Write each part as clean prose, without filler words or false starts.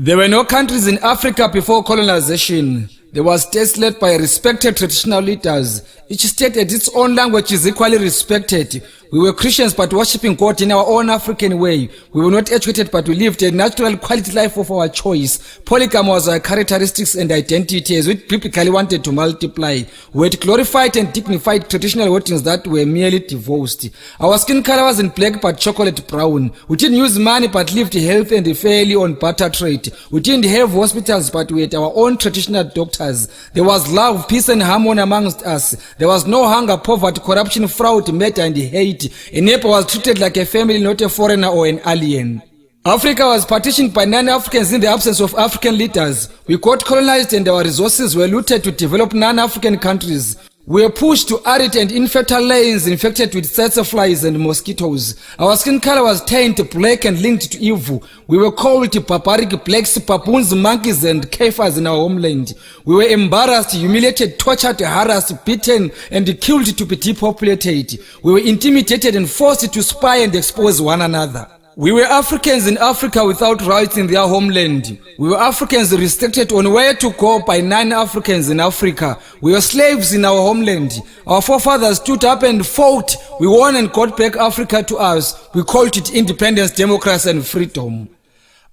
There were no countries in Africa before colonization. There were states led by respected traditional leaders. Each state had its own language is equally respected. We were Christians but worshipping God in our own African way. We were not educated but we lived a natural quality life of our choice. Polygamy was our characteristics and identity as we biblically wanted to multiply. We had glorified and dignified traditional weddings that were merely divorced. Our skin color wasn't black but chocolate brown. We didn't use money but lived healthy and fairly on barter trade. We didn't have hospitals but we had our own traditional doctors. There was love, peace and harmony amongst us. There was no hunger, poverty, corruption, fraud, murder and hate. A neighbor was treated like a family, not a foreigner or an alien. Africa was partitioned by non-Africans in the absence of African leaders. We got colonized and our resources were looted to develop non-African countries. We were pushed to arid and infertile lands infected with tsetse flies and mosquitoes. Our skin color was tanned black and linked to evil. We were called barbaric blacks, baboons, monkeys and kafirs in our homeland. We were embarrassed, humiliated, tortured, harassed, beaten and killed to be depopulated. We were intimidated and forced to spy and expose one another. We were Africans in Africa without rights in their homeland. We were Africans restricted on where to go by non-Africans in Africa. We were slaves in our homeland. Our forefathers stood up and fought. We won and got back Africa to us. We called it independence, democracy and freedom.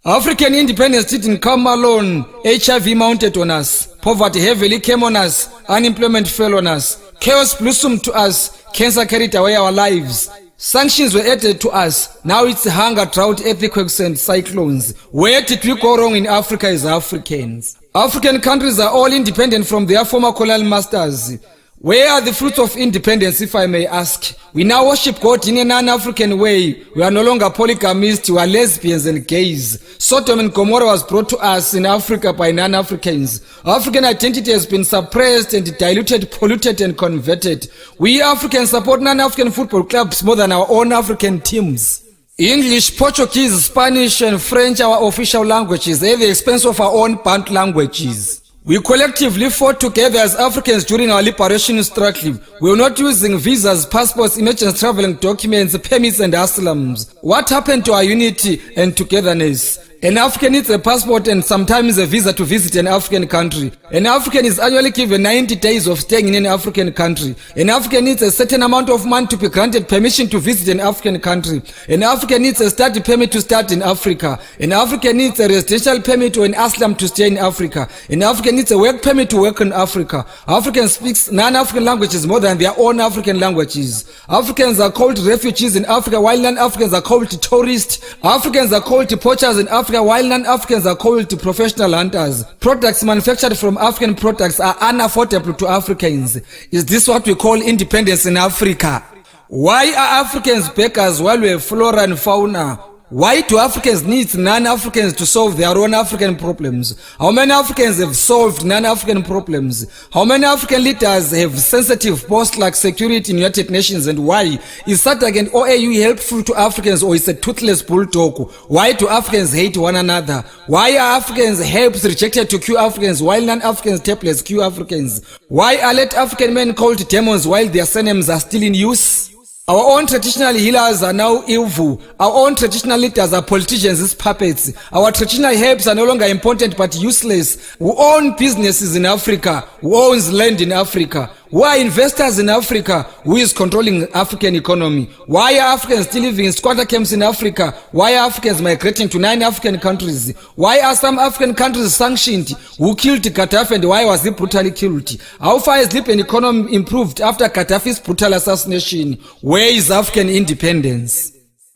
African independence didn't come alone. HIV mounted on us. Poverty heavily came on us. Unemployment fell on us. Chaos blossomed to us. Cancer carried away our lives. Sanctions were added to us. Now it's hunger, drought, earthquakes and cyclones. Where did we go wrong in Africa as Africans? African countries are all independent from their former colonial masters. Where are the fruits of independence, if I may ask? We now worship God in a non-African way. We are no longer polygamists, we are lesbians and gays. Sodom and Gomorrah was brought to us in Africa by non-Africans. African identity has been suppressed and diluted, polluted and converted. We Africans support non-African football clubs more than our own African teams. English, Portuguese, Spanish and French are our official languages at the expense of our own Bantu languages. We collectively fought together as Africans during our liberation struggle. We were not using visas, passports, emergency traveling documents, permits and asylems. What happened to our unity and togetherness? An African needs a passport and sometimes a visa to visit an African country. An African is annually given 90 days of staying in an African country. An African needs a certain amount of money to be granted permission to visit an African country. An African needs a study permit to study in Africa. An African needs a residential permit or an asylum to stay in Africa. An African needs a work permit to work in Africa. African speaks non-African languages more than their own African languages. Africans are called refugees in Africa while non-Africans are called tourists. Africans are called poachers in Africa while non-Africans are called professional hunters. Products manufactured from African products are unaffordable to Africans. Is this what we call independence in Africa? Why are Africans beggars while we have flora and fauna? Why do Africans need non-Africans to solve their own African problems? How many Africans have solved non-African problems? How many African leaders have sensitive posts like security in United Nations, and why? Is SADC and OAU helpful to Africans or is a toothless bulldog? Why do Africans hate one another? Why are Africans helps rejected to kill Africans while non-Africans tablets kill Africans? Why are late African men called demons while their surnames are still in use? Our own traditional healers are now evil. Our own traditional leaders are politicians as puppets. Our traditional herbs are no longer important but useless. Who own businesses in Africa? Who owns land in Africa? Who are investors in Africa? Who is controlling African economy? Why are Africans still living in squatter camps in Africa? Why are Africans migrating to 9 African countries? Why are some African countries sanctioned? Who killed Gaddafi and why was he brutally killed? How far has Libyan economy improved after Gaddafi's brutal assassination? Where is African independence?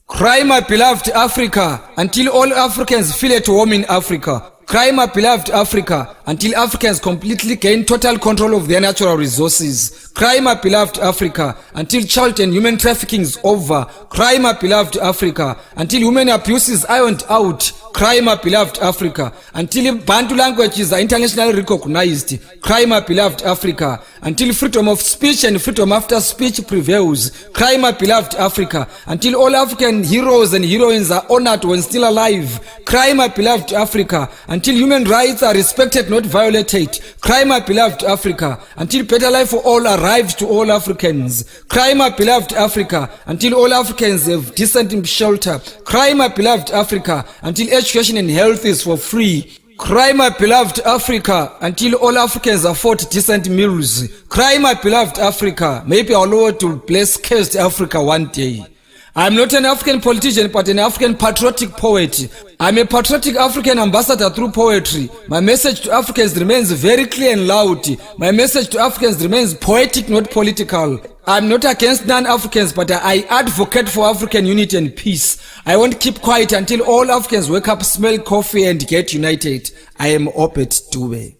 Cry, my beloved Africa, until all Africans feel at home in Africa. Cry, my beloved Africa, until Africans completely gain total control of their natural resources. Cry, my beloved Africa, until child and human trafficking is over. Cry, my beloved Africa, until human abuse is ironed out. Cry, my beloved Africa, until Bantu languages are internationally recognized. Cry, my beloved Africa, until freedom of speech and freedom after speech prevails. Cry, my beloved Africa, until all African heroes and heroines are honored when still alive. Cry, my beloved Africa, until human rights are respected not not violated. Cry, my beloved Africa, until better life for all arrives to all Africans. Cry, my beloved Africa, until all Africans have decent shelter. Cry, my beloved Africa, until education and health is for free. Cry, my beloved Africa, until all Africans afford decent meals. Cry, my beloved Africa, maybe our Lord will bless cursed Africa one day. I'm not an African politician, but an African patriotic poet. I'm a patriotic African ambassador through poetry. My message to Africans remains very clear and loud. My message to Africans remains poetic, not political. I'm not against non-Africans, but I advocate for African unity and peace. I won't keep quiet until all Africans wake up, smell coffee, and get united. I am Opet Dube.